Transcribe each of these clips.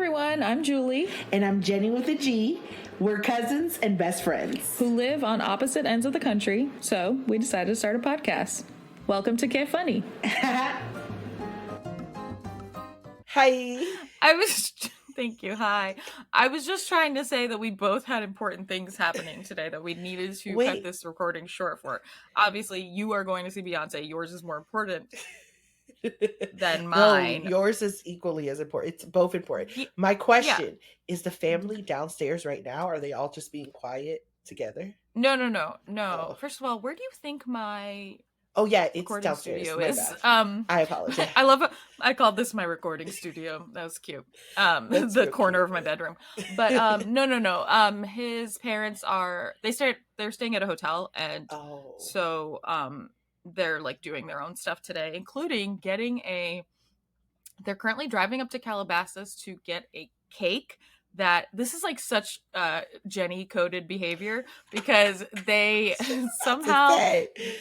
everyone, I'm Julie. And I'm Genny with a G. We're cousins and best friends. Who live on opposite ends of the country, so we decided to start a podcast. Welcome to Get Funny. Hi. Thank you, hi. I was just trying to say that we both had important things happening today that we needed to cut this recording short for. Obviously, you are going to see Beyonce. Yours is more important than mine. No, yours is equally as important. It's both important. My question is the family downstairs right now, are they all just being quiet together? No. Oh. First of all, where do you think my it's downstairs. Studio is? I apologize. I called this my recording studio. That was cute. The corner of my bedroom. But no. His parents they're staying at a hotel, and so they're like doing their own stuff today, including they're currently driving up to Calabasas to get a cake. This is like such Jenny coded behavior, because they somehow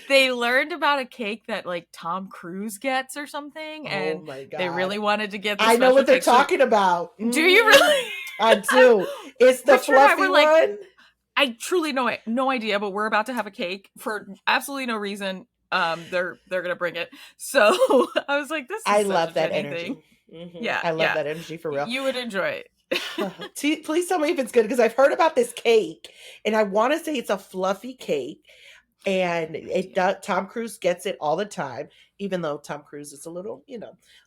they learned about a cake that like Tom Cruise gets or something, and they really wanted to get. I know what they're talking about. Do you really? I do. It's the fluffy one. I truly no idea, but we're about to have a cake for absolutely no reason. They're gonna bring it, so I was like, "This is I love that energy." Mm-hmm. Yeah, I love that energy for real. You would enjoy it. Please tell me if it's good, because I've heard about this cake and I want to say it's a fluffy cake, and Tom Cruise gets it all the time, even though Tom Cruise is a little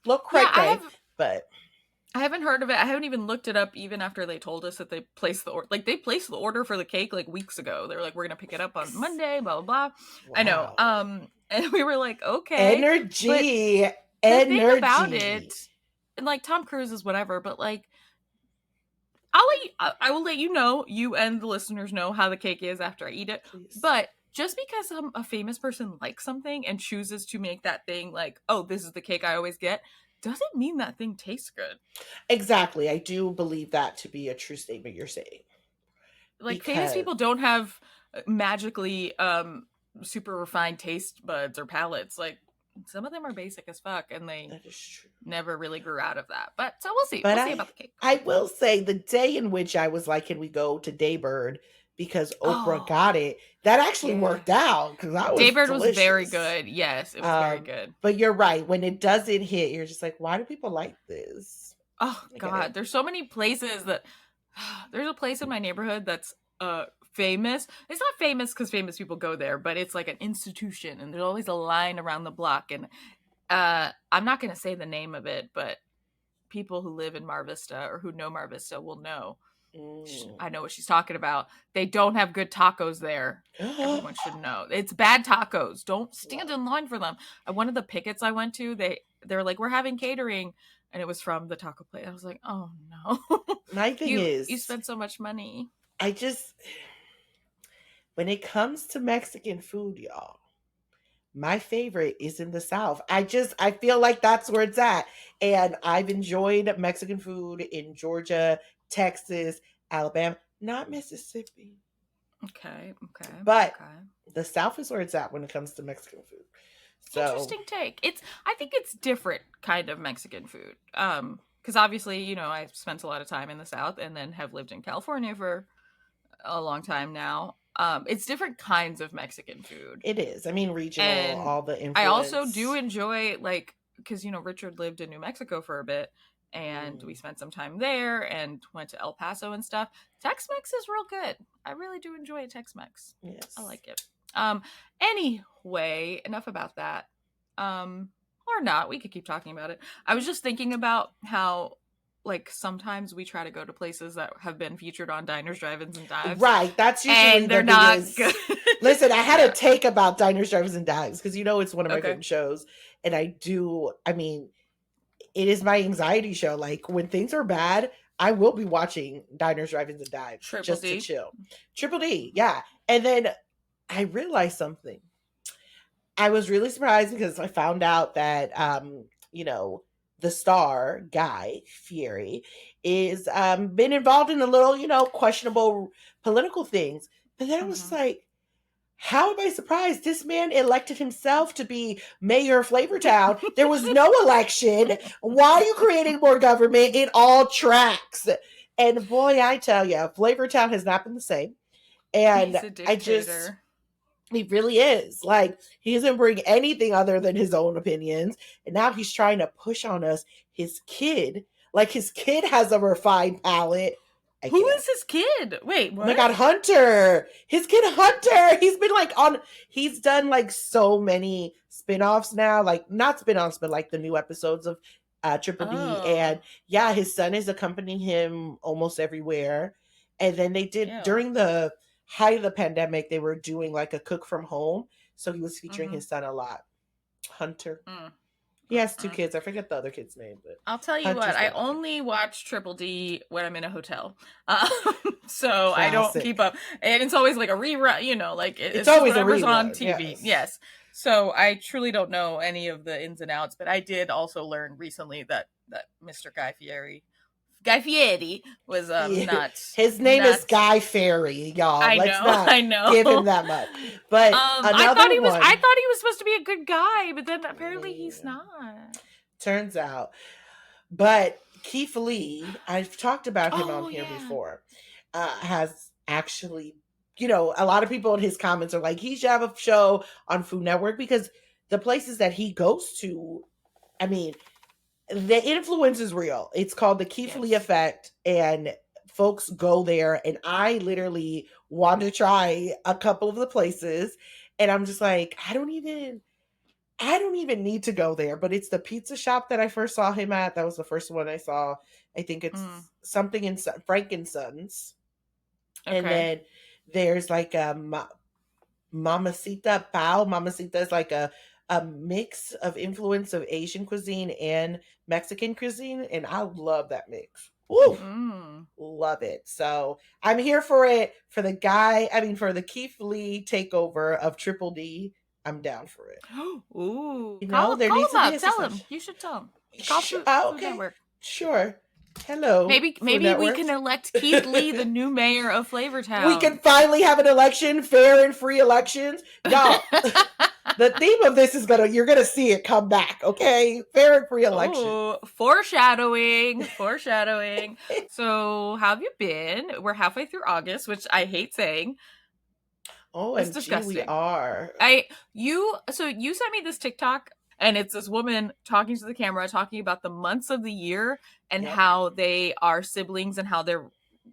cray-cray, but I haven't heard of it. I haven't even looked it up even after they told us that they placed the order. Like, they placed the order for the cake like weeks ago. They were like, we're going to pick it up on Monday, blah, blah, blah. Wow. I know. And we were like, okay. Energy. The thing about it, and like Tom Cruise is whatever, but like, I will let you know, you and the listeners know how the cake is after I eat it. Please. But just because a famous person likes something and chooses to make that thing like, oh, this is the cake I always get, doesn't mean that thing tastes good. Exactly. I do believe that to be a true statement you're saying. Like, famous people don't have magically super refined taste buds or palates. Like, some of them are basic as fuck, and they never really grew out of that. But so we'll see. We'll see about the cake. I will say the day in which I was like, can we go to Daybird because Oprah got it, that actually worked out, because Daybird was very good. Yes, it was very good. But you're right. When it doesn't hit, you're just like, why do people like this? Oh, God. There's so many places that... There's a place in my neighborhood that's famous. It's not famous because famous people go there, but it's like an institution, and there's always a line around the block. And I'm not going to say the name of it, but people who live in Mar Vista or who know Mar Vista will know. I know what she's talking about. They don't have good tacos there. Everyone should know. It's bad tacos. Don't stand in line for them. At one of the pickets I went to, they were like, we're having catering, and it was from the taco place. I was like, oh no. My thing is, you spent so much money. When it comes to Mexican food, y'all, my favorite is in the South. I feel like that's where it's at. And I've enjoyed Mexican food in Georgia, Texas, Alabama, not Mississippi. Okay. But the South is where it's at when it comes to Mexican food. So, interesting take. I think it's different kind of Mexican food. Because obviously, I've spent a lot of time in the South and then have lived in California for a long time now. It's different kinds of Mexican food. It is. I mean, regional, and all the influence. I also do enjoy, like, because, Richard lived in New Mexico for a bit, and we spent some time there and went to El Paso and stuff. Tex-Mex is real good. I really do enjoy Tex-Mex. Yes. I like it. Anyway, enough about that. Or not. We could keep talking about it. I was just thinking about how, like, sometimes we try to go to places that have been featured on Diners, Drive-Ins, and Dives. Right. That's usually they're not good. Listen, I had a take about Diners, Drive-Ins, and Dives, because it's one of my favorite shows. And it is my anxiety show. Like, when things are bad, I will be watching Diners, Drive-Ins, and Dives just to chill. Triple D, yeah. And then I realized something. I was really surprised because I found out that, the star, Guy Fieri, is been involved in a little, questionable political things. But then I was like, How am I surprised? This man elected himself to be mayor of Flavortown. There was no election. Why are you creating more government? It all tracks. And boy, I tell you, Flavortown has not been the same. And He's a dictator. He really is. Like, he doesn't bring anything other than his own opinions. And now he's trying to push on us his kid. Like, his kid has a refined palate. Who is his kid? Wait, what? Oh my God, Hunter. His kid Hunter. He's been like he's done like so many spin-offs now. Like, not spin-offs, but like the new episodes of Triple D. And yeah, his son is accompanying him almost everywhere. And then they did, during the height of the pandemic, they were doing like a cook from home. So he was featuring his son a lot. Hunter. He has 2 kids. I forget the other kid's name, but I'll tell you Hunter's what. I only watch Triple D when I'm in a hotel, so classic. I don't keep up. And it's always like a rerun. You know, like it's always whatever's on TV. Yes. So I truly don't know any of the ins and outs. But I did also learn recently that Mr. Guy Fieri was not. His name is Guy Fieri, y'all. I know. Give him that much. But I thought he was supposed to be a good guy, but then apparently he's not. Turns out. But Keith Lee, I've talked about him on here before, has actually, you know, a lot of people in his comments are like, he should have a show on Food Network, because the places that he goes to, I mean, the influence is real. It's called the Keith Lee Effect, and folks go there. And I literally want to try a couple of the places, and I'm just like, I don't even need to go there. But it's the pizza shop that I first saw him at. That was the first one I saw. I think it's something in Frankenstein's. Okay. And then there's like a Mamacita Pao. Mamacita is like a mix of influence of Asian cuisine and Mexican cuisine, and I love that mix. Ooh, love it. So I'm here for it. For the Keith Lee takeover of Triple D, I'm down for it. Ooh, you know, call him up. Tell him. You should tell him. Call Food Network. Sure. Hello. Maybe we can elect Keith Lee the new mayor of Flavortown. We can finally have an election, fair and free elections. Y'all, the theme of this is you're gonna see it come back, okay? Fair and free election. Ooh, foreshadowing. So, how have you been? We're halfway through August, which I hate saying. Oh, it's disgusting. We are. You sent me this TikTok, and it's this woman talking to the camera, talking about the months of the year and how they are siblings and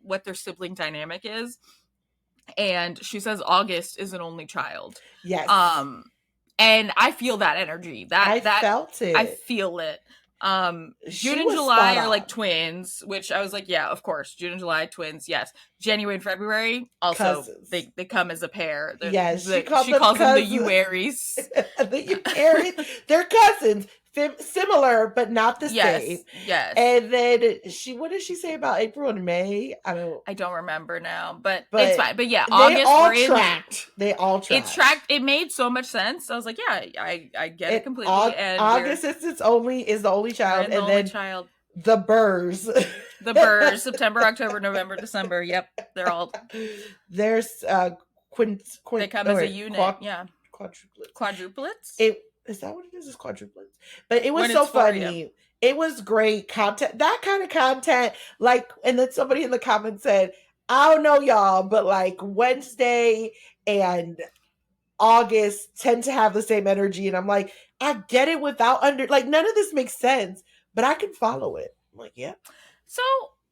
what their sibling dynamic is. And she says August is an only child. Yes. And I feel that energy. I felt it. I feel it. June and July are like twins, which I was like, yeah, of course. June and July twins, yes. January and February also cousins. They come as a pair. She calls them the Uaries. The Uaries. They're cousins. Similar, but not the same. Yes. And then what did she say about April and May? I don't remember now, but it's fine. But yeah, August. They all tracked. It's tracked. It made so much sense. I was like, yeah, I get it completely. And August is the only child, and then the Burrs. The Burrs. September, October, November, December. Yep, they're all. There's they come as a unit. Quadruplets. Is that what it is? It's quadruplets. But it was so funny. It was great content. That kind of content. Like, and then somebody in the comments said, I don't know y'all, but like Wednesday and August tend to have the same energy. And I'm like, I get it without none of this makes sense, but I can follow it. I'm like, yeah. So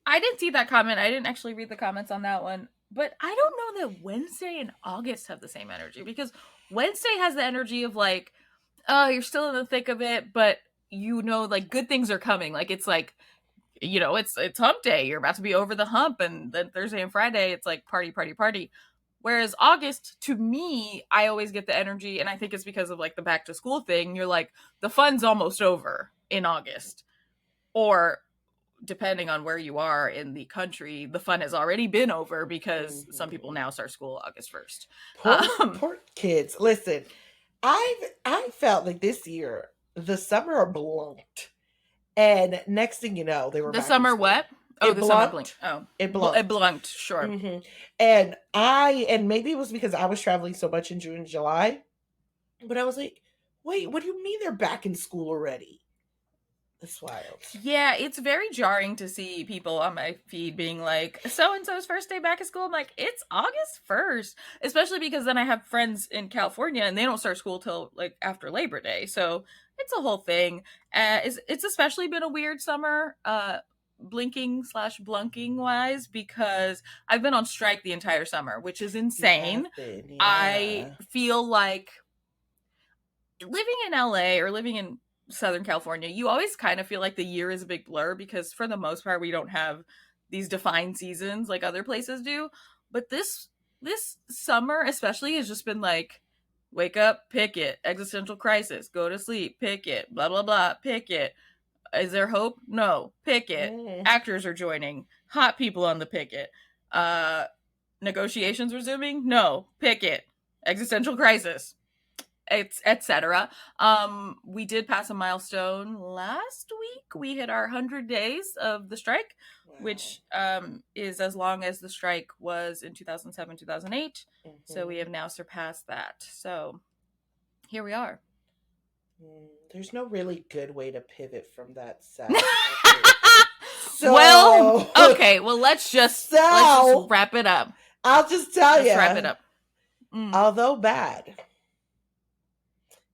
I didn't see that comment. I didn't actually read the comments on that one. But I don't know that Wednesday and August have the same energy, because Wednesday has the energy of like, oh, you're still in the thick of it, but you know, like good things are coming. Like it's like, you know, it's hump day. You're about to be over the hump, and then Thursday and Friday, it's like party, party, party. Whereas August, to me, I always get the energy, and I think it's because of like the back to school thing. You're like, the fun's almost over in August, or depending on where you are in the country, the fun has already been over because some people now start school August 1st. Poor kids. Listen. I felt like this year the summer blunked, and next thing you know, they were the summer what? Oh, the summer blink. Oh, it blunked. It blunked, sure. Mm-hmm. And maybe it was because I was traveling so much in June and July, but I was like, wait, what do you mean they're back in school already? It's wild. Yeah, it's very jarring to see people on my feed being like, so-and-so's first day back at school. I'm like, it's August 1st. Especially because then I have friends in California and they don't start school till like after Labor Day. So it's a whole thing. It's especially been a weird summer, blinking/blunking wise, because I've been on strike the entire summer, which is insane. Yeah. I feel like living in LA or living in Southern California, you always kind of feel like the year is a big blur because for the most part we don't have these defined seasons like other places do. But this summer especially has just been like, wake up, pick it, existential crisis, go to sleep, pick it, blah blah blah, pick it. Is there hope? No, pick it. Actors are joining, hot people on the picket. Negotiations resuming? No, pick it. Existential crisis, etc. We did pass a milestone last week. We hit our 100 days of the strike. Wow. Which is as long as the strike was in 2007, 2008. Mm-hmm. So we have now surpassed that. So here we are. There's no really good way to pivot from that sad. Well, okay. Well, let's just wrap it up. I'll just tell you. Let's wrap it up. Although bad,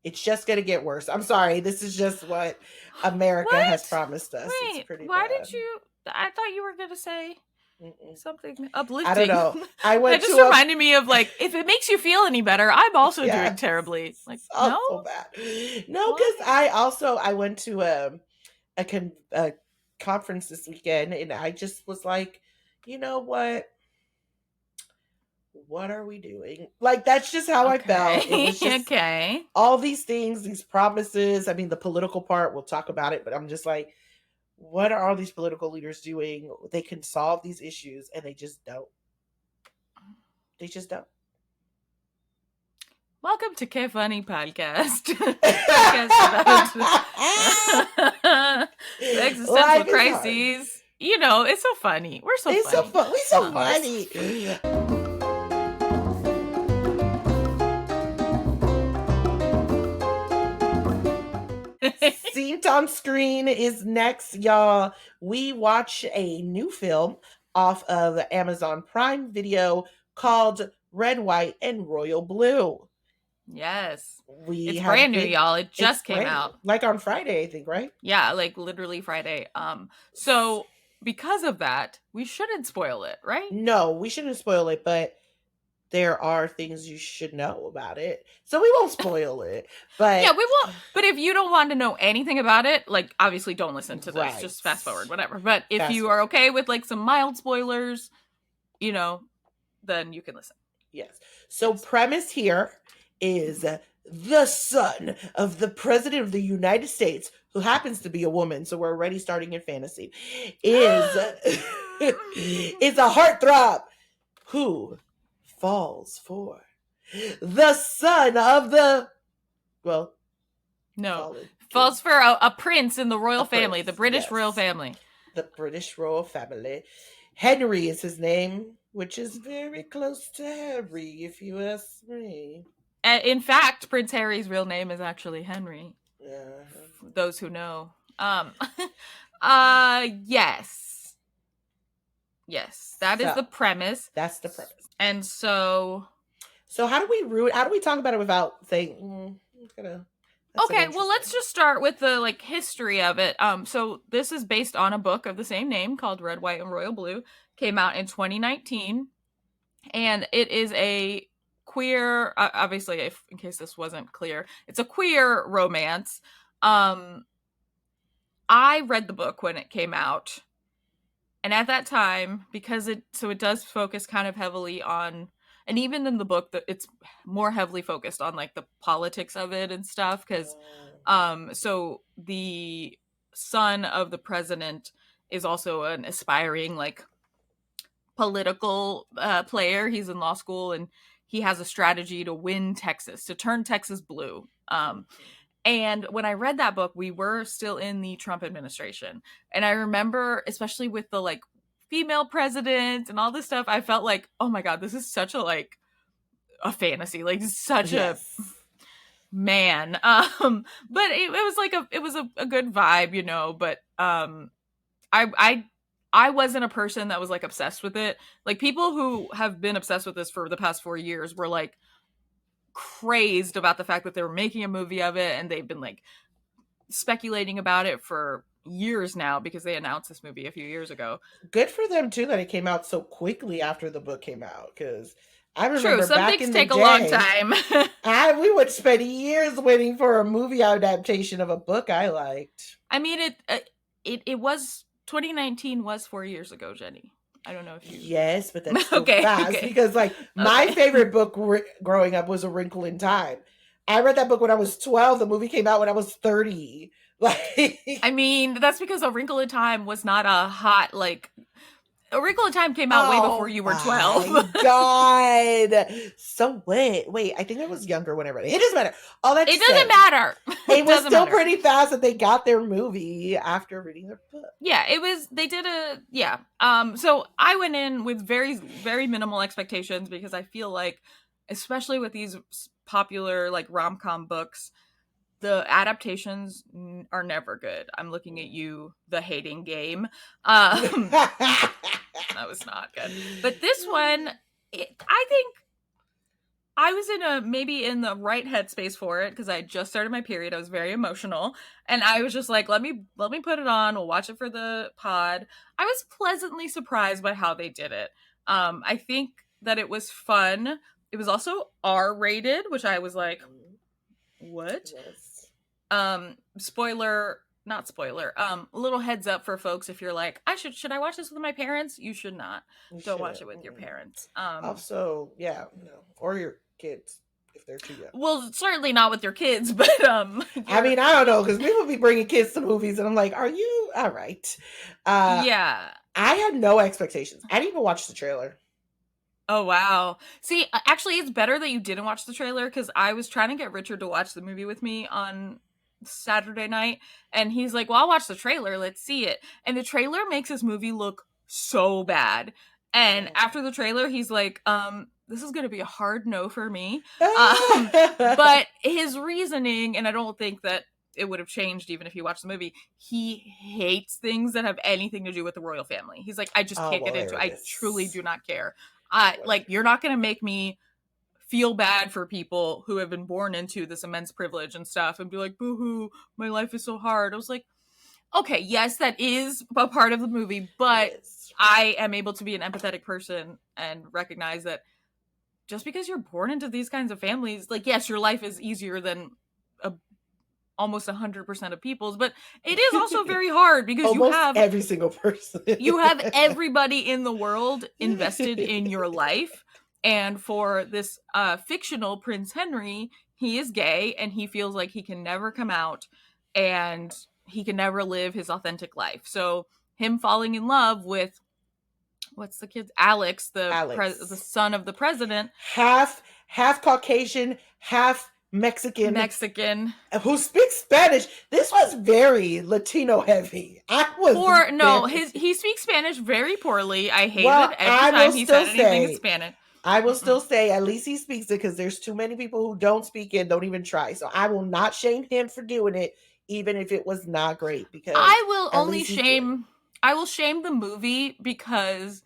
it's just going to get worse. I'm sorry. This is just what America has promised us. Wait, it's pretty why bad. did you? I thought you were going to say something uplifting. I don't know. That just reminded me of like, if it makes you feel any better, I'm also doing terribly. Like, no, so bad. No, because I went to a conference this weekend, and I just was like, you know what? What are we doing? Like, that's just how I felt. It was just all these things, these promises. I mean, the political part, we'll talk about it, but I'm just like, what are all these political leaders doing? They can solve these issues, and they just don't. They just don't. Welcome to K Funny Podcast. Podcast about existential crises. You know, it's so funny. We're so funny. We're so funny. Seen on Screen is next, y'all. We watch a new film off of Amazon Prime Video called Red, White, and Royal Blue. Yes. It's brand new, y'all. It just came out. Like on Friday, I think, right? Yeah, like literally Friday. So because of that, we shouldn't spoil it, right? No, we shouldn't spoil it, but there are things you should know about it. So we won't spoil it. But yeah, we won't. But if you don't want to know anything about it, like obviously don't listen to this. Right. Just fast forward, whatever. But if you are okay with like some mild spoilers, you know, then you can listen. Yes. So premise here is the son of the president of the United States, who happens to be a woman, so we're already starting in fantasy, is a heartthrob who falls for the son of the falls for a prince in the royal family, the British royal family. The British royal family. Henry is his name, which is very close to Harry, if you ask me. In fact, Prince Harry's real name is actually Henry. Those who know. Yes. Yes, that is the premise. That's the premise. And so how do we talk about it without saying okay, well, let's just start with the like history of it. So this is based on a book of the same name called Red, White, and Royal Blue. Came out in 2019, and it is a queer, obviously, in case this wasn't clear, it's a queer romance. I read the book when it came out, and at that time, because it does focus kind of heavily on, and even in the book, it's more heavily focused on like the politics of it and stuff, because so the son of the president is also an aspiring like political player. He's in law school, and he has a strategy to win Texas, to turn Texas blue. And when I read that book, we were still in the Trump administration. And I remember, especially with the like female president and all this stuff, I felt like, oh my God, this is such a like a fantasy, like such a man. But it was like a good vibe, you know, but I wasn't a person that was like obsessed with it. Like people who have been obsessed with this for the past 4 years were like crazed about the fact that they were making a movie of it, and they've been like speculating about it for years now because they announced this movie a few years ago. Good for them too that it came out so quickly after the book came out, because I remember some back things in take the a day, long time. We would spend years waiting for a movie adaptation of a book I liked. I mean, it was 2019 was 4 years ago, Jenny. I don't know if you. Yes, but that's still fast because like my favorite book growing up was A Wrinkle in Time. I read that book when I was 12. The movie came out when I was 30. Like, I mean, that's because A Wrinkle in Time was not a hot like. A Wrinkle in Time came out way before you were 12. God. So wait, I think I was younger when I read it. It doesn't matter. All that it doesn't matter. It was still pretty fast that they got their movie after reading their book. Yeah, it was. They did so I went in with very, very minimal expectations because I feel like, especially with these popular like rom-com books, the adaptations are never good. I'm looking at you, The Hating Game. That was not good. But this one, I think I was maybe in the right headspace for it because I just started my period. I was very emotional, and I was just like, let me put it on. We'll watch it for the pod. I was pleasantly surprised by how they did it. I think that it was fun. It was also R-rated, which I was like, what? Yes. Not spoiler. A little heads up for folks if you're like, should I watch this with my parents? You should not. Don't watch it with your parents. Also, yeah, no, or your kids if they're too young. Well, certainly not with your kids, but I mean, I don't know, because people be bringing kids to movies, and I'm like, are you all right? Yeah. I had no expectations. I didn't even watch the trailer. Oh, wow. See, actually, it's better that you didn't watch the trailer because I was trying to get Richard to watch the movie with me on Saturday night, and he's like, well, I'll watch the trailer. Let's see it. And the trailer makes this movie look so bad. And after the trailer, he's like, this is going to be a hard no for me. But his reasoning, and I don't think that it would have changed even if you watched the movie, he hates things that have anything to do with the royal family. He's like, I just can't get into it. I truly do not care. Like, you're not going to make me feel bad for people who have been born into this immense privilege and stuff and be like, boo-hoo, my life is so hard. I was like, okay, yes, that is a part of the movie, but I am able to be an empathetic person and recognize that just because you're born into these kinds of families, like, yes, your life is easier than almost 100% of people's, but it is also very hard because almost you have every single person. You have everybody in the world invested in your life. And for this fictional Prince Henry, he is gay and he feels like he can never come out and he can never live his authentic life. So him falling in love with, what's the kid's? Alex, the son of the president. Half Caucasian, half Mexican who speaks Spanish. This was very Latino heavy. He speaks Spanish very poorly. I hate it every time he said anything in Spanish. I will still say at least he speaks it because there's too many people who don't speak it, don't even try. So I will not shame him for doing it, even if it was not great. Because I will shame the movie because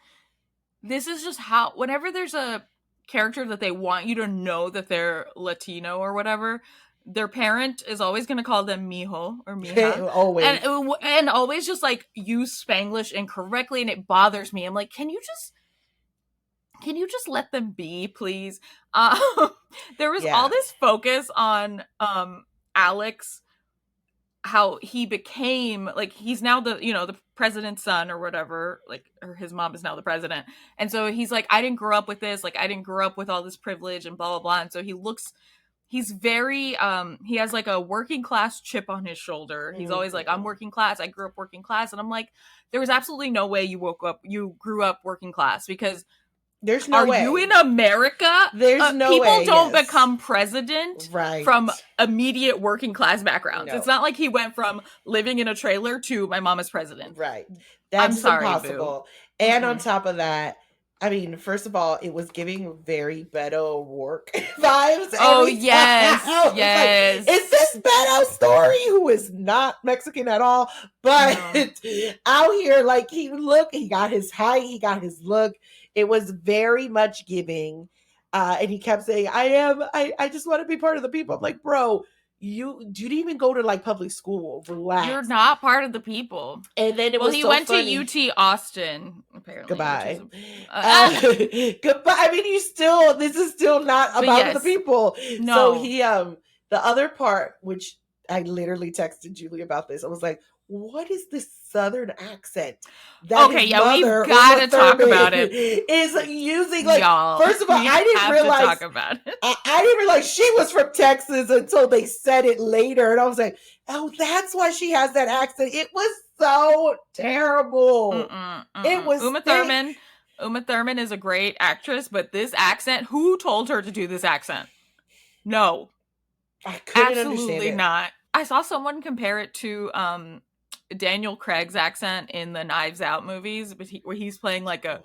this is just how, whenever there's a character that they want you to know that they're Latino or whatever, their parent is always going to call them mijo or mija. Always. And always just like use Spanglish incorrectly, and it bothers me. I'm like, can you just let them be, please? There was all this focus on Alex, how he became, like, he's now the president's son or whatever, like, or his mom is now the president. And so he's like, I didn't grow up with this, like, I didn't grow up with all this privilege and blah, blah, blah. And so he's very, he has like a working class chip on his shoulder. He's always like, I'm working class. I grew up working class. And I'm like, there was absolutely no way you grew up working class, because there's no way. Are you in America? There's no way. People don't become president from immediate working class backgrounds. No. It's not like he went from living in a trailer to my mom is president. Right. That's impossible. And on top of that, I mean, first of all, it was giving very Beto O'Rourke vibes. Oh, yes. Yes. Like, is this Beto story, who is not Mexican at all, but out here, like, he got his height, he got his look. It was very much giving. And he kept saying, I just want to be part of the people. I'm like, bro, you didn't even go to like public school. Relax. You're not part of the people. And then he went to UT Austin, apparently. Goodbye. Goodbye. I mean, this is still not about the people. No. So he, the other part, which I literally texted Julie about this, I was like, what is this Southern accent that his mother, we've got to talk about it, is using? Like, y'all, first of all, I didn't realize to talk about it. I didn't realize she was from Texas until they said it later, and I was like, oh, that's why she has that accent. It was so terrible. It was Uma Thurman. Uma Thurman is a great actress, but this accent, who told her to do this accent? No, I couldn't understand it. Absolutely not. I saw someone compare it to Daniel Craig's accent in the Knives Out movies, but where he's playing like a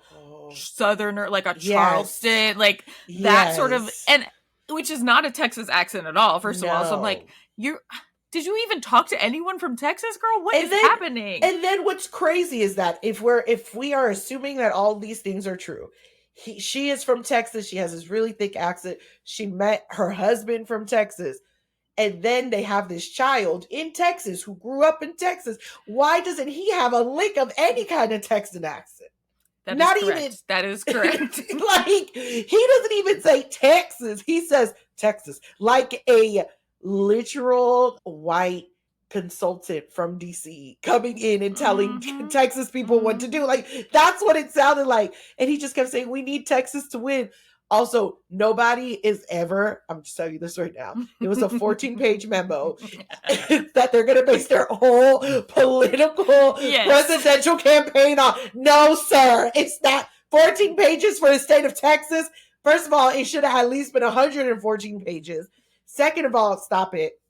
Southerner, like a Charleston, like that sort of, and which is not a Texas accent at all. First of all, so I'm like, did you even talk to anyone from Texas, girl? What is happening? And then what's crazy is that if we are assuming that all these things are true, she is from Texas. She has this really thick accent. She met her husband from Texas. And then they have this child in Texas who grew up in Texas. Why doesn't he have a lick of any kind of Texan accent? That is correct. Like, he doesn't even say Texas. He says Texas, like a literal white consultant from DC coming in and telling Texas people what to do. Like, that's what it sounded like. And he just kept saying, we need Texas to win. Also, nobody is ever, I'm just telling you this right now, it was a 14-page memo that they're going to base their whole political presidential campaign on. No, sir, it's not 14 pages for the state of Texas. First of all, it should have at least been 114 pages. Second of all, stop it.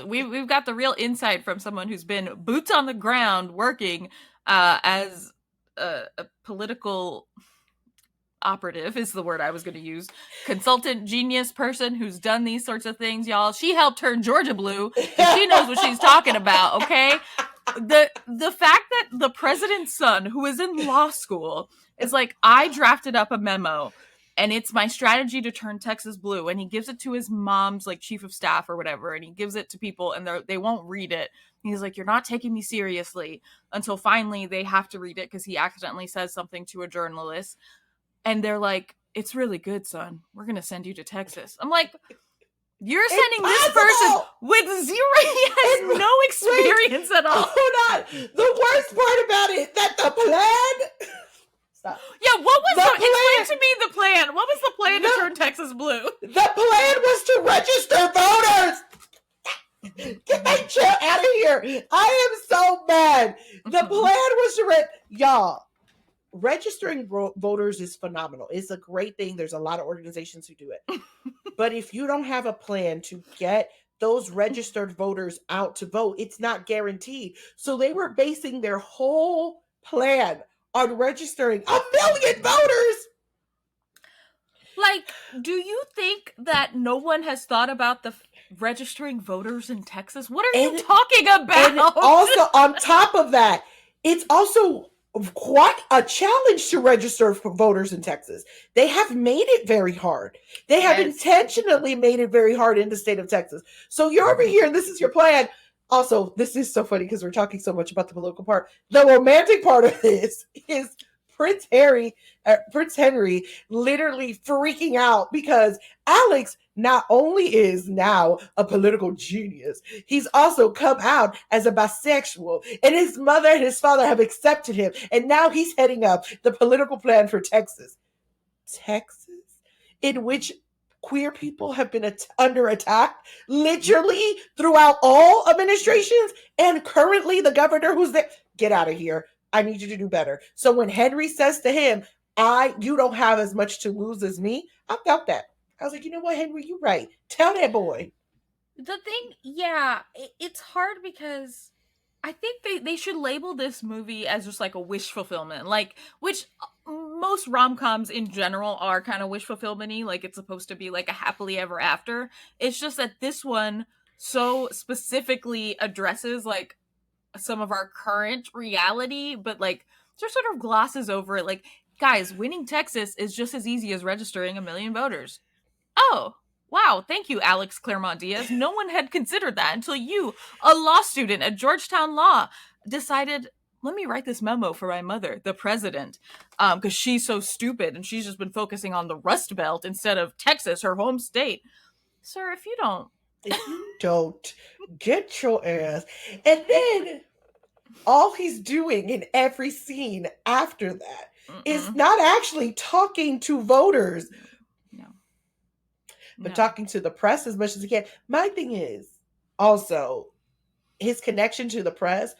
We've got the real insight from someone who's been boots on the ground working as a political operative is the word I was going to use. Consultant, genius person who's done these sorts of things, y'all. She helped turn Georgia blue. She knows what she's talking about, okay? The fact that the president's son, who is in law school, is like, I drafted up a memo and it's my strategy to turn Texas blue, and he gives it to his mom's like chief of staff or whatever, and he gives it to people and they won't read it. And he's like, you're not taking me seriously, until finally they have to read it because he accidentally says something to a journalist. And they're like, it's really good, son. We're going to send you to Texas. I'm like, you're sending this person with zero, he has no experience at all. Hold on. The worst part about it, that the plan... Stop. Yeah, what was explain to me the plan. What was the plan to turn Texas blue? The plan was to register voters. Get my chill out of here. I am so mad. The plan was to y'all. Registering voters is phenomenal. It's a great thing. There's a lot of organizations who do it. But if you don't have a plan to get those registered voters out to vote, it's not guaranteed. So they were basing their whole plan on registering 1 million voters. Like, do you think that no one has thought about the registering voters in Texas? What are you talking about? And also, on top of that, it's also quite a challenge to register for voters in Texas. They have made it very hard. They have intentionally made it very hard in the state of Texas. So you're over here and this is your plan. Also, this is so funny because we're talking so much about the political part. The romantic part of this is Prince Henry literally freaking out because Alex not only is now a political genius, he's also come out as a bisexual, and his mother and his father have accepted him, and now he's heading up the political plan for Texas. Texas, in which queer people have been under attack literally throughout all administrations, and currently the governor who's there, get out of here. I need you to do better. So when Henry says to him, you don't have as much to lose as me, I felt that. I was like, you know what, Henry, you're right. Tell that boy. The thing, it's hard because I think they should label this movie as just like a wish fulfillment, like, which most rom-coms in general are kind of wish fulfillment-y, like it's supposed to be like a happily ever after. It's just that this one so specifically addresses like some of our current reality, but like just sort of glosses over it. Like, guys, winning Texas is just as easy as registering 1 million voters. Oh, wow, thank you, Alex Claremont Diaz. No one had considered that until you, a law student at Georgetown Law, decided, let me write this memo for my mother, the president, because she's so stupid and she's just been focusing on the Rust Belt instead of Texas, her home state. Sir, if you don't get your ass. And then all he's doing in every scene after that is not actually talking to voters. But talking to the press as much as he can. My thing is also his connection to the press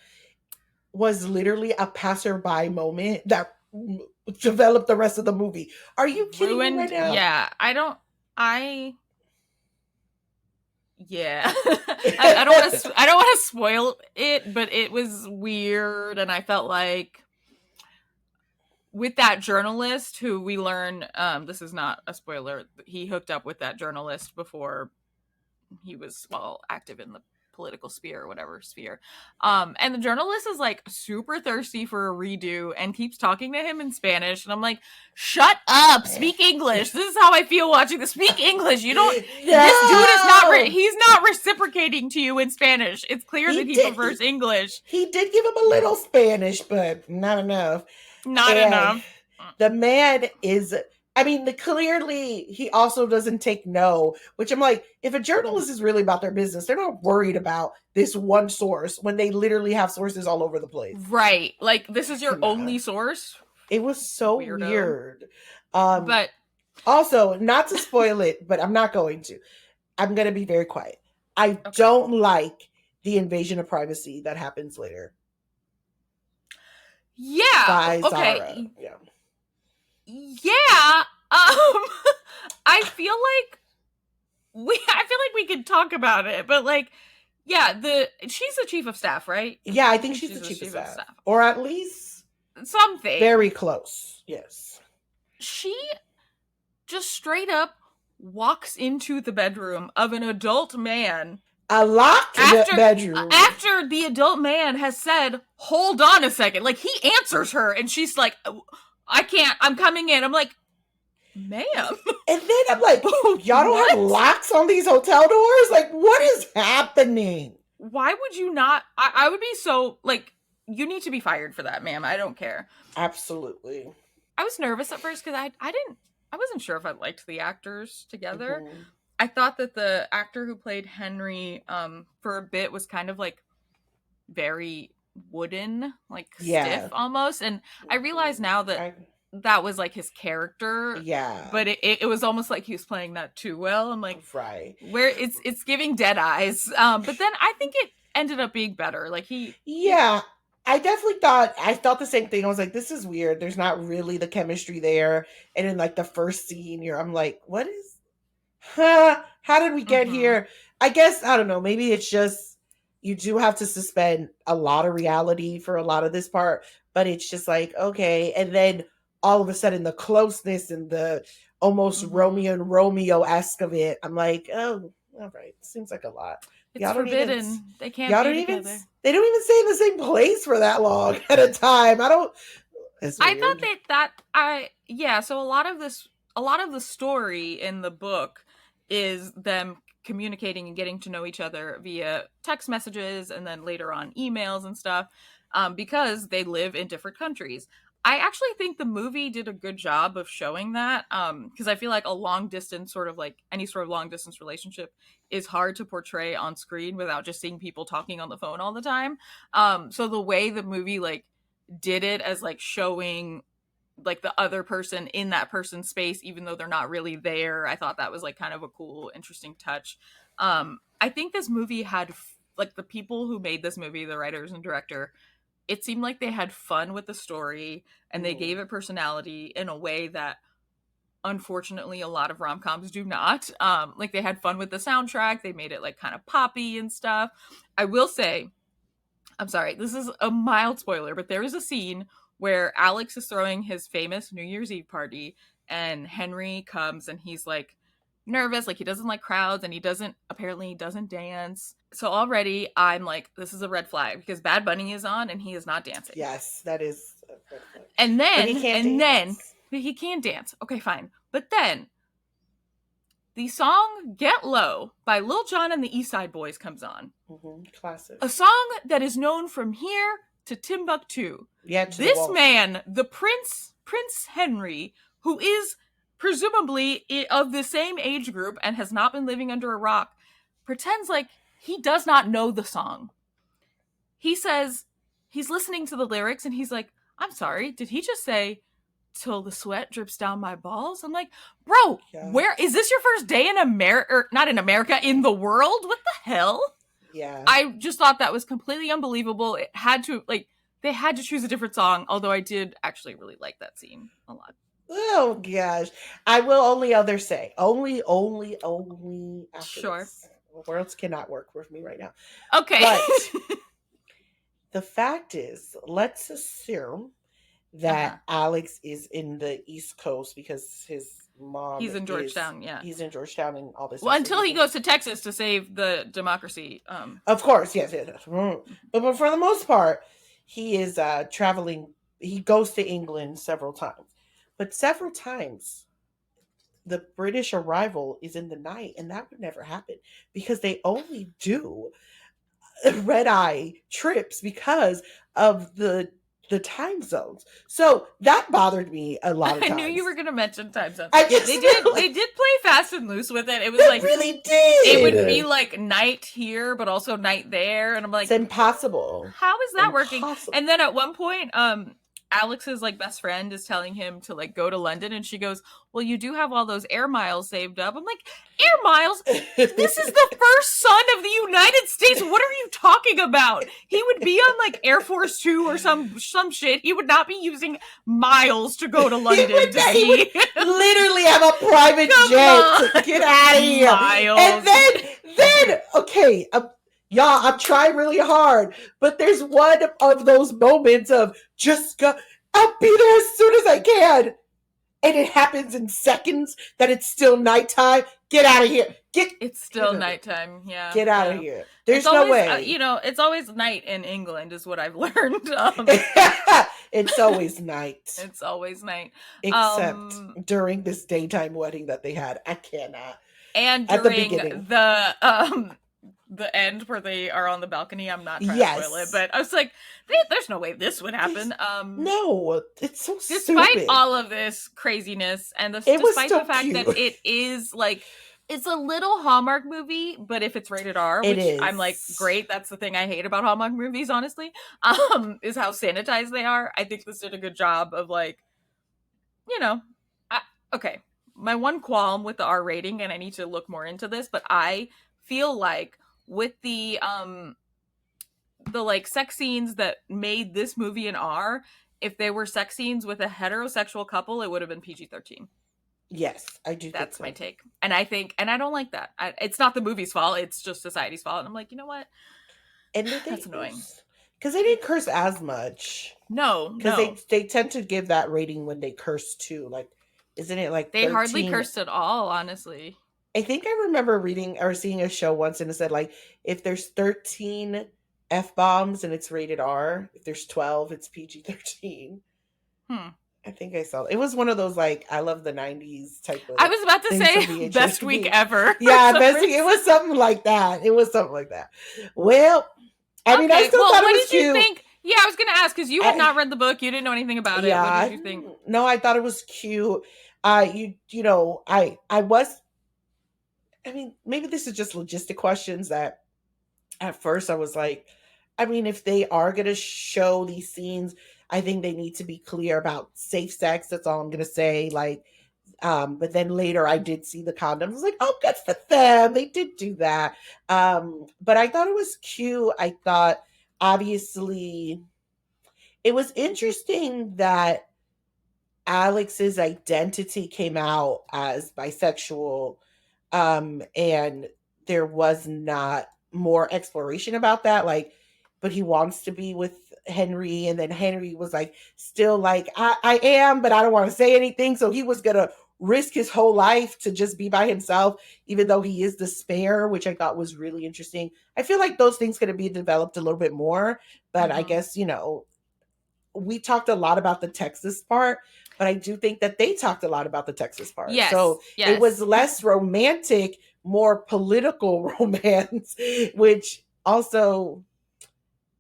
was literally a passerby moment that developed the rest of the movie. Are you kidding me right now? Yeah, yeah. I don't want to spoil it, but it was weird, and I felt like with that journalist who we learn, this is not a spoiler, he hooked up with that journalist before he was active in the political sphere or whatever sphere, and the journalist is like super thirsty for a redo and keeps talking to him in Spanish, and I'm like, shut up, speak English. This is how I feel watching this. Speak English. You don't this dude is not he's not reciprocating to you in Spanish. It's clear that he prefers English. He did give him a little Spanish, but not enough. Enough. The man is, I mean, clearly he also doesn't take no, which I'm like, if a journalist is really about their business, they're not worried about this one source when they literally have sources all over the place. Right. Like, this is your only source? It was so weird. But also, not to spoil it, but I'm not going to. I'm going to be very quiet. I don't like the invasion of privacy that happens later. Yeah. Okay. Zara. Yeah. Yeah. I feel like we could talk about it, but like, yeah, she's the chief of staff, right? Yeah, I think she's the chief of staff. Or at least something. Very close. Yes. She just straight up walks into the bedroom of an adult man. A locked bedroom. After the adult man has said, hold on a second. Like, he answers her and she's like, I can't, I'm coming in. I'm like, ma'am. And then I'm like, y'all don't have locks on these hotel doors? Like, what is happening? Why would you not? I would be so, like, you need to be fired for that, ma'am. I don't care. Absolutely. I was nervous at first because I wasn't sure if I liked the actors together. Mm-hmm. I thought that the actor who played Henry for a bit was kind of like very wooden, like stiff almost. And I realize now that that was like his character. Yeah. But it was almost like he was playing that too well. I'm like, right. Where it's giving dead eyes. But then I think it ended up being better. Like I definitely I thought the same thing. I was like, this is weird. There's not really the chemistry there. And in like the first scene I'm like, what is, how did we get here? I guess, I don't know. Maybe it's just, you do have to suspend a lot of reality for a lot of this part, but it's just like, okay. And then all of a sudden the closeness and the almost Romeo and Romeo-esque of it, I'm like, oh, all right. Seems like a lot. It's forbidden. They can't be together. They don't even stay in the same place for that long at a time. I thought so a lot of the story in the book is them communicating and getting to know each other via text messages and then later on emails and stuff, because they live in different countries. I actually think the movie did a good job of showing that, because I feel like a long distance, sort of like any sort of long distance relationship, is hard to portray on screen without just seeing people talking on the phone all the time. So the way the movie like did it as like showing like the other person in that person's space, even though they're not really there, I thought that was like kind of a cool, interesting touch. I think this movie had like the people who made this movie, the writers and director, it seemed like they had fun with the story and they gave it personality in a way that unfortunately a lot of rom-coms do not. Like they had fun with the soundtrack. They made it like kind of poppy and stuff. I will say I'm sorry, this is a mild spoiler, but there is a scene where Alex is throwing his famous New Year's Eve party, and Henry comes and he's like nervous, like he doesn't like crowds, and he doesn't dance. So already I'm like, this is a red flag because Bad Bunny is on and he is not dancing. Yes, that is a red flag. And then he can dance. Okay, fine. But then the song Get Low by Lil Jon and the East Side Boys comes on. Mm-hmm. Classic. A song that is known from here to Timbuktu. Yeah, this man, the Prince Henry, who is presumably of the same age group and has not been living under a rock, pretends like he does not know the song. He says he's listening to the lyrics and he's like, I'm sorry, did he just say, till the sweat drips down my balls? I'm like, bro, where is this your first day in America? Or not in America, in the world? What the hell? Yeah. I just thought that was completely unbelievable. It had to, like, they had to choose a different song, although I did actually really like that scene a lot. Oh gosh. I will only say only after sure. This. Worlds cannot work with me right now. Okay. But the fact is, let's assume that Alex is in the East Coast because his mom he's in Georgetown. He's in Georgetown and all this. Well, until he goes to Texas to save the democracy. Of course, yes. But for the most part, he is traveling. He goes to England several times, but several times the British arrival is in the night, and that would never happen because they only do red eye trips because of the time zones. So that bothered me a lot of times. I knew you were going to mention time zones. They did play fast and loose with it. It was they like really did. It would be like night here, but also night there, and I'm like, it's impossible. How is that working? And then at one point, Alex's like best friend is telling him to like go to London, and she goes, well, you do have all those air miles saved up. I'm like, air miles? This is the first son of the United States. What are you talking about? He would be on like Air Force 2 or some shit. He would not be using miles to go to London he would literally have a private jet to get out of here. Miles. And then okay, y'all, I'm trying really hard, but there's one of those moments of just go, I'll be there as soon as I can. And it happens in seconds that it's still nighttime. Get out of here. It's still nighttime, yeah. Get out of here. There's no way. It's always night in England is what I've learned. It's always night. It's always night. Except during this daytime wedding that they had. I cannot. And during the end where they are on the balcony. I'm not trying to spoil it, but I was like, there's no way this would happen. No, it's so despite stupid. all of this craziness and despite the fact that it is like, it's a little Hallmark movie, but if it's rated R, which I'm like, great. That's the thing I hate about Hallmark movies, honestly, is how sanitized they are. I think this did a good job of like, okay. My one qualm with the R rating, and I need to look more into this, but I feel like with the like sex scenes that made this movie an R, if they were sex scenes with a heterosexual couple, it would have been PG-13. Yes, I do. That's my take. And I don't like that. It's not the movie's fault. It's just society's fault. And I'm like, you know what? And that's annoying. Because they didn't curse as much. No. Because they tend to give that rating when they curse too. Like, isn't it like they 13? Hardly cursed at all, honestly. I think I remember reading or seeing a show once and it said like if there's 13 F-bombs and it's rated R, if there's 12 it's PG-13. I think I saw it. It was one of those like I love the 90s type of. I was about to say best week ever. Yeah, best week. It was something like that. Well, I mean, I still thought it was cute. What did you think? Yeah, I was going to ask because you had not read the book. You didn't know anything about it. What did you think? No, I thought it was cute. I was. I mean, maybe this is just logistic questions that at first I was like, I mean, if they are going to show these scenes, I think they need to be clear about safe sex. That's all I'm going to say. Like, but then later I did see the condoms. I was like, oh, good for them. They did do that. But I thought it was cute. I thought, obviously, it was interesting that Alex's identity came out as bisexual. And there was not more exploration about that. Like, but he wants to be with Henry. And then Henry was like, still like, I am, but I don't want to say anything. So he was going to risk his whole life to just be by himself, even though he is the spare, which I thought was really interesting. I feel like those things could be developed a little bit more, but I guess, we talked a lot about the Texas part, but I do think that they talked a lot about the Texas part. Yes, so yes. It was less romantic, more political romance, which also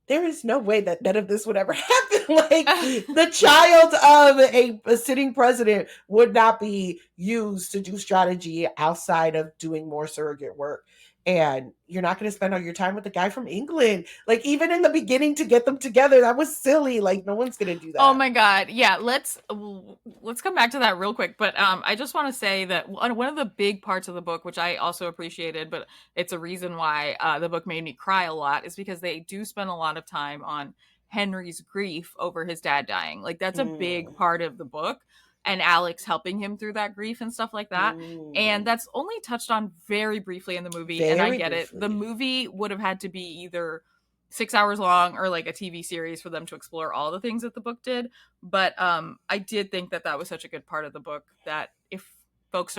there is no way that none of this would ever happen. Like the child of a sitting president would not be used to do strategy outside of doing more surrogate work. And you're not going to spend all your time with the guy from England. Like even in the beginning to get them together, that was silly. Like no one's going to do that. Oh my God. Yeah. Let's come back to that real quick. But I just want to say that one of the big parts of the book, which I also appreciated, but it's a reason why the book made me cry a lot, is because they do spend a lot of time on Henry's grief over his dad dying. Like that's a big part of the book, and Alex helping him through that grief and stuff like that. And that's only touched on very briefly in the movie. And I get briefly. It. The movie would have had to be either 6 hours long or like a TV series for them to explore all the things that the book did. But I did think that was such a good part of the book that if folks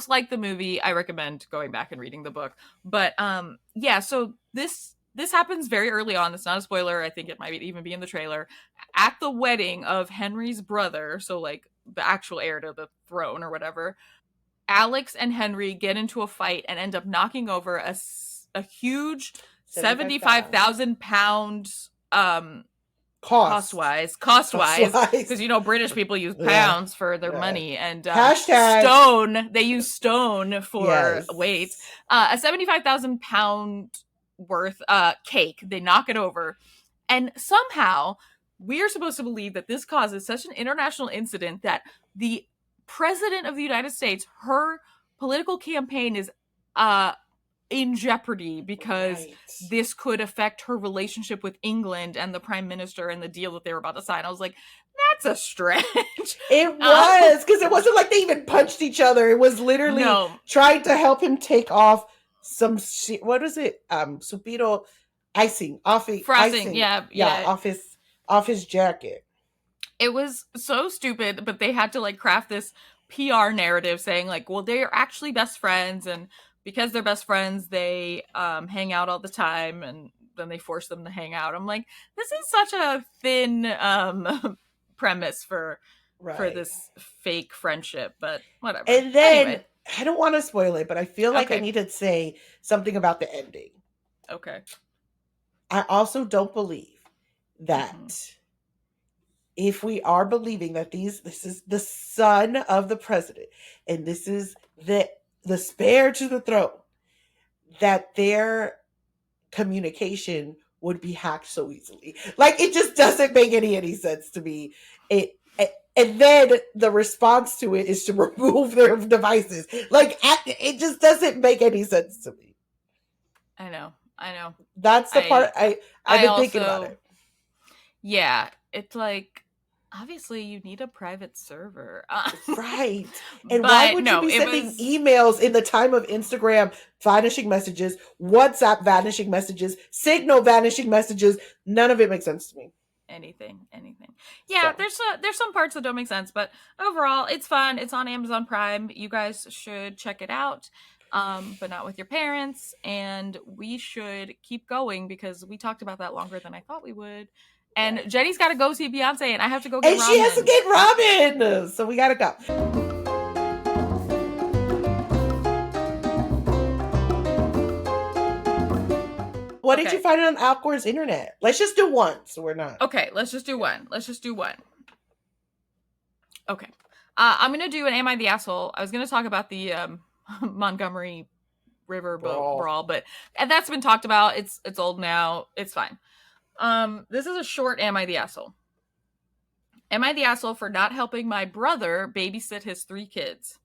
like the movie, I recommend going back and reading the book. But yeah, so this happens very early on. It's not a spoiler. I think it might even be in the trailer. At the wedding of Henry's brother, so like the actual heir to the throne or whatever, Alex and Henry get into a fight and end up knocking over a huge 75,000 pounds cost-wise, because British people use pounds for their money, and stone, they use stone for weight. A 75,000 pound worth cake, they knock it over, and somehow we are supposed to believe that this causes such an international incident that the President of the United States, her political campaign is in jeopardy because this could affect her relationship with England and the Prime Minister and the deal that they were about to sign. I was like, that's a stretch. It was, because it wasn't like they even punched each other. It was literally trying to help him take off some shit. What is it? Supito icing off frosting. Icing. Off his jacket. It was so stupid, but they had to like craft this PR narrative saying like, well, they are actually best friends, and because they're best friends, they hang out all the time, and then they force them to hang out. I'm like, this is such a thin premise for this fake friendship, but whatever. And then anyway. I don't want to spoil it, but I feel like I need to say something about the ending. Okay. I also don't believe that if we are believing that this is the son of the president and this is the spare to the throne, that their communication would be hacked so easily. Like it just doesn't make any sense to me. And then the response to it is to remove their devices. Like it just doesn't make any sense to me. I know. That's the part I've been thinking about it. Yeah, it's like, obviously you need a private server. Right. And why would you be sending emails in the time of Instagram vanishing messages, WhatsApp vanishing messages, Signal vanishing messages? None of it makes sense to me. Anything. Yeah, so. There's some parts that don't make sense, but overall it's fun. It's on Amazon Prime. You guys should check it out. But not with your parents, and we should keep going because we talked about that longer than I thought we would. And Jenny's got to go see Beyonce, and I have to go get ramen. And she has to get ramen, so we got to go. What did you find on Alcor's internet? Let's just do one, so we're not. Okay, let's just do one. Okay. I'm going to do an Am I the Asshole? I was going to talk about the Montgomery River brawl, but that's been talked about. It's old now. It's fine. This is a short Am I the Asshole? Am I the asshole for not helping my brother babysit his 3 kids?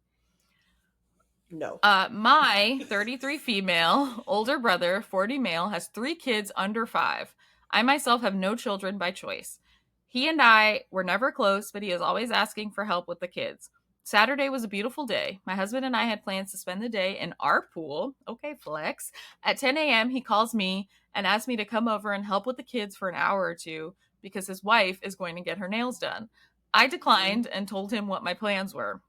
No. My 33 female, older brother, 40 male, has 3 kids under 5. I myself have no children by choice. He and I were never close, but he is always asking for help with the kids. Saturday was a beautiful day. My husband and I had plans to spend the day in our pool. Okay, flex. At 10 a.m., he calls me and asks me to come over and help with the kids for an hour or two because his wife is going to get her nails done. I declined and told him what my plans were.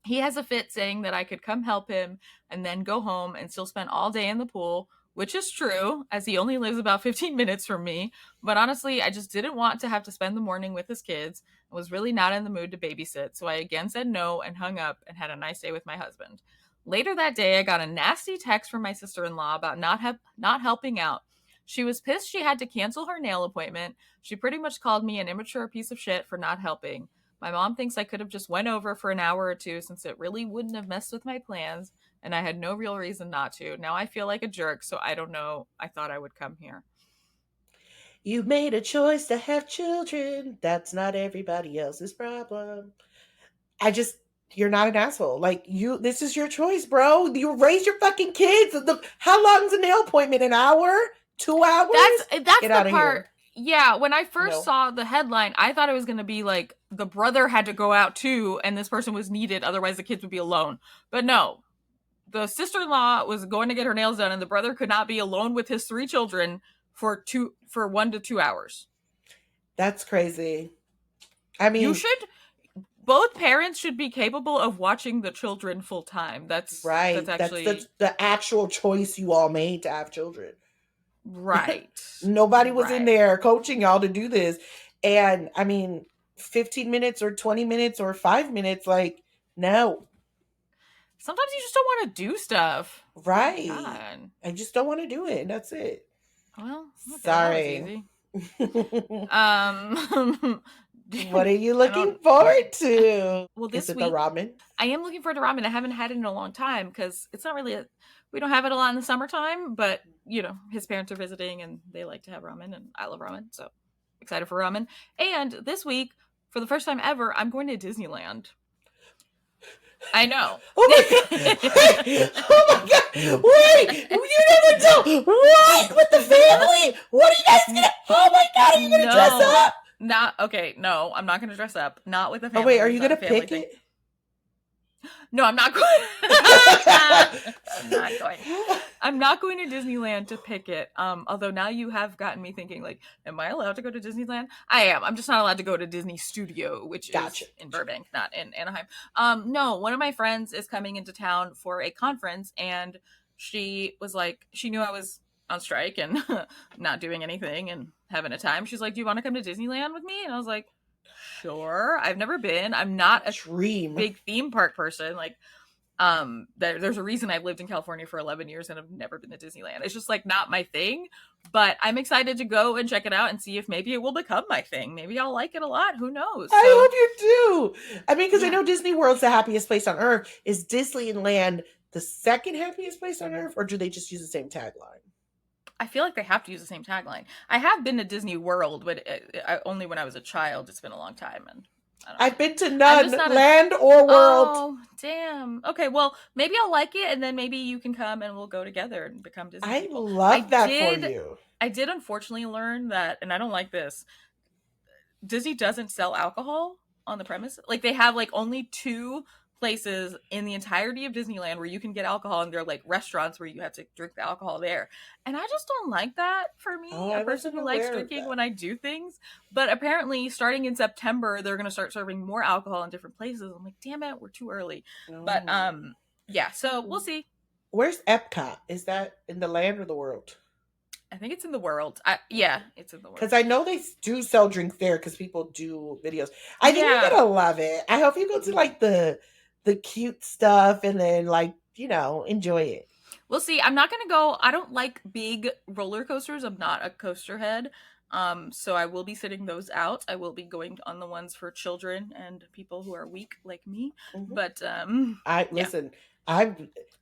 He has a fit saying that I could come help him and then go home and still spend all day in the pool, which is true, as he only lives about 15 minutes from me. But honestly, I just didn't want to have to spend the morning with his kids and was really not in the mood to babysit. So I again said no and hung up and had a nice day with my husband. Later that day, I got a nasty text from my sister-in-law about not helping out. She was pissed she had to cancel her nail appointment. She pretty much called me an immature piece of shit for not helping. My mom thinks I could have just went over for an hour or two since it really wouldn't have messed with my plans and I had no real reason not to. Now I feel like a jerk, so I don't know. I thought I would come here. You made a choice to have children. That's not everybody else's problem. You're not an asshole. Like, this is your choice, bro. You raise your fucking kids. How long's a nail appointment? An hour? 2 hours? That's Get the part. Here. Yeah, when I first saw the headline, I thought it was going to be like the brother had to go out too, and this person was needed. Otherwise, the kids would be alone. But no, the sister-in-law was going to get her nails done, and the brother could not be alone with his 3 children for 1 to 2 hours. That's crazy. I mean, both parents should be capable of watching the children full time. That's right. That's the actual choice you all made to have children. Right. Nobody was in there coaching y'all to do this. And I mean, 15 minutes or 20 minutes or 5 minutes, like, no. Sometimes you just don't want to do stuff. Right. I just don't want to do it. That's it. Well, okay, sorry. What are you looking forward to? Well, this week, the ramen? I am looking forward to ramen. I haven't had it in a long time because it's not really we don't have it a lot in the summertime, but his parents are visiting and they like to have ramen and I love ramen. So excited for ramen. And this week, for the first time ever, I'm going to Disneyland. I know. Oh my god! Oh my god! Wait! You never tell. What with the family? What are you guys gonna? Oh my god! Are you gonna dress up? No, I'm not gonna dress up. Not with the family. Oh wait, are you gonna pick it? No, I'm not going. I'm not going to Disneyland to pick it. Although now you have gotten me thinking, like, am I allowed to go to Disneyland? I am. I'm just not allowed to go to Disney Studio, which is in Burbank, not in Anaheim. No, one of my friends is coming into town for a conference, and she was like, she knew I was on strike and not doing anything and having a time. She's like, do you want to come to Disneyland with me? And I was like, sure. I've never been. I'm not a big theme park person. Like, there's a reason I've lived in California for 11 years and I've never been to Disneyland. It's just like not my thing, but I'm excited to go and check it out and see if maybe it will become my thing. Maybe I'll like it a lot. Who knows? I hope you do. I mean, because I know Disney World's the happiest place on earth. Is Disneyland the second happiest place on earth, or do they just use the same tagline? I feel like they have to use the same tagline. I have been to Disney World, but only when I was a child. It's been a long time, and I've been to none, land or world. Oh, damn. Okay, well, maybe I'll like it, and then maybe you can come and we'll go together and become Disney people. Love that for you. I did unfortunately learn that, and I don't like this, Disney doesn't sell alcohol on the premise. Like, they have, like, only 2 places in the entirety of Disneyland where you can get alcohol, and they're like restaurants where you have to drink the alcohol there. And I just don't like that for me, a person who likes drinking when I do things. But apparently starting in September, they're going to start serving more alcohol in different places. I'm like, damn it, we're too early. But yeah, so we'll see. Where's Epcot? Is that in the land or the world? I think it's in the world. Yeah, it's in the world. Because I know they do sell drinks there because people do videos. I think you're going to love it. I hope you go to like the cute stuff and then like, enjoy it. We'll see. I'm not going to go. I don't like big roller coasters. I'm not a coaster head. So I will be sitting those out. I will be going on the ones for children and people who are weak like me. Mm-hmm. But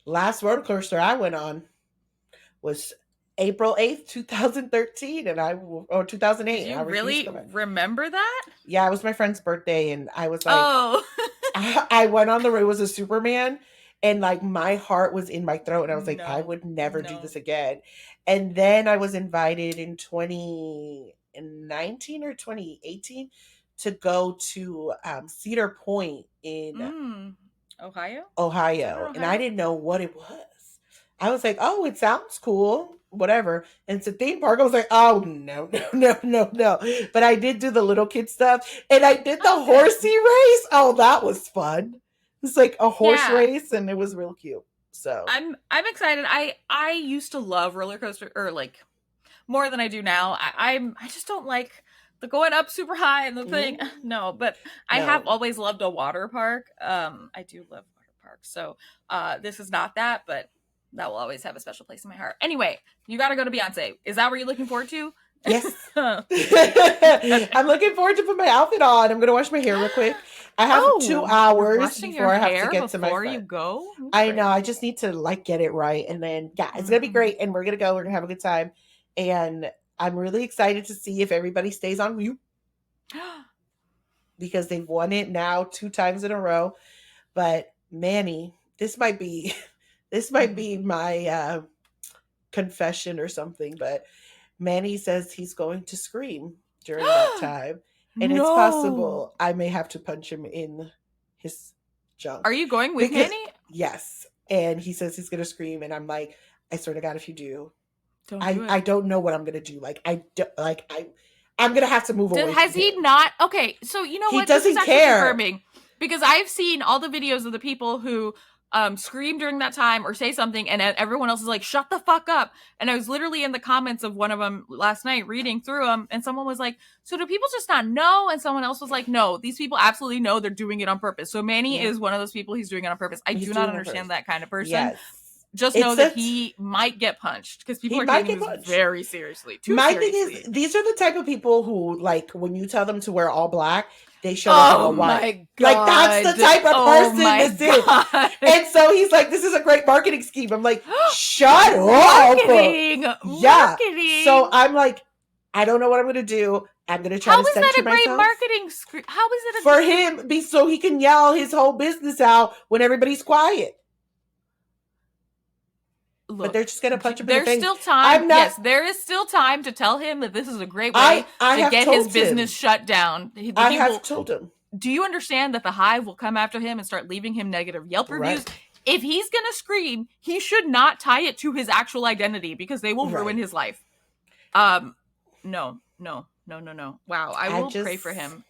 last roller coaster I went on was April 8th, 2013, or 2008. Do you really remember that? Yeah, it was my friend's birthday, and I was like, oh. I went on it was a Superman, and like my heart was in my throat, and I was like, I would never do this again. And then I was invited in 2019 or 2018 to go to Cedar Point in Ohio, and I didn't know what it was. I was like, oh, it sounds cool, whatever. And it's a theme park. I was like, oh, no, no, no, no, no. But I did do the little kid stuff, and I did the horsey race. Oh, that was fun. It's like a horse race, and it was real cute. So I'm excited. I used to love roller coaster, or like more than I do now. I just don't like the going up super high and the thing. No, but I have always loved a water park. I do love water parks. So this is not that, but that will always have a special place in my heart. Anyway, you got to go to Beyonce. Is that what you're looking forward to? Yes. I'm looking forward to put my outfit on. I'm going to wash my hair real quick. I have 2 hours before I have to get to my friend. Before you go? I know. I just need to like get it right. And then, yeah, it's going to be great. And we're going to go. We're going to have a good time. And I'm really excited to see if everybody stays on mute. Because they've won it now 2 times in a row. But Manny, this might be my confession or something, but Manny says he's going to scream during that time. And it's possible I may have to punch him in his junk. Are you going with Manny? Yes. And he says he's going to scream. And I'm like, I swear to God, if you do, don't do it. I don't know what I'm going to do. I'm going to have to move away. Has he not? Okay. So you know what? He doesn't care. Confirming, because I've seen all the videos of the people who scream during that time or say something, and everyone else is like, shut the fuck up. And I was literally in the comments of one of them last night reading through them, and someone was like, so do people just not know? And someone else was like, no, these people absolutely know, they're doing it on purpose. So Manny is one of those people. He's doing it on purpose. I do not understand that kind of person. Yes. Just know that he might get punched, because people are taking this very seriously. My thing is, these are the type of people who, like, when you tell them to wear all black, they show up in a white. Like, that's the type of person this is. And so he's like, this is a great marketing scheme. I'm like, shut up. Marketing. So I'm like, I don't know what I'm going to do. I'm going to try to censor myself. How is that a great marketing scheme? How is it for him? So he can yell his whole business out when everybody's quiet. Look, but they're just going to punch him in the face. There's still time. Yes, there is still time to tell him that this is a great way to get his business shut down. I have told him. Do you understand that the Hive will come after him and start leaving him negative Yelp reviews? Right. If he's going to scream, he should not tie it to his actual identity, because they will ruin his life. No. Wow, I will pray for him.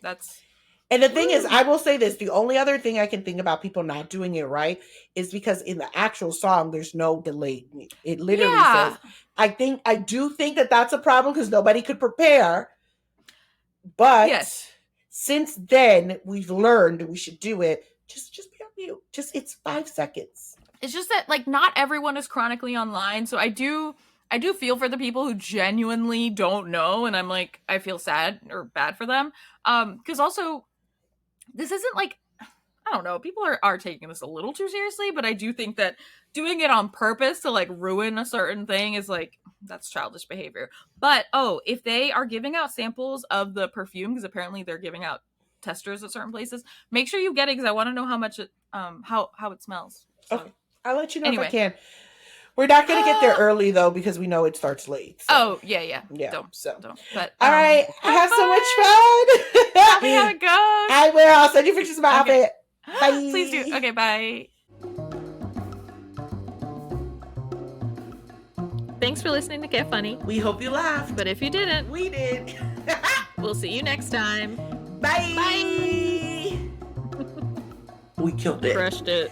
And the thing is, I will say this, the only other thing I can think about people not doing it right is because in the actual song, there's no delayed mute. It literally says, I do think that that's a problem because nobody could prepare. But since then, we've learned we should do it. Just be on mute. It's 5 seconds. It's just that, like, not everyone is chronically online. So I do feel for the people who genuinely don't know. And I'm like, I feel sad or bad for them. Because also, this isn't like, I don't know, people are taking this a little too seriously, but I do think that doing it on purpose to like ruin a certain thing is like, that's childish behavior. But, if they are giving out samples of the perfume, because apparently they're giving out testers at certain places, make sure you get it, because I want to know how much it, how it smells. So. Okay. I'll let you know if I can. We're not going to get there early, though, because we know it starts late. So. Yeah. Don't. But, all right. Have so much fun. Tell me how it goes. I will. I'll send you pictures of my outfit. Bye. Please do. Okay, bye. Thanks for listening to Get Funny. We hope you laughed. But if you didn't, we did. We'll see you next time. Bye. Bye. We killed it. Crushed it.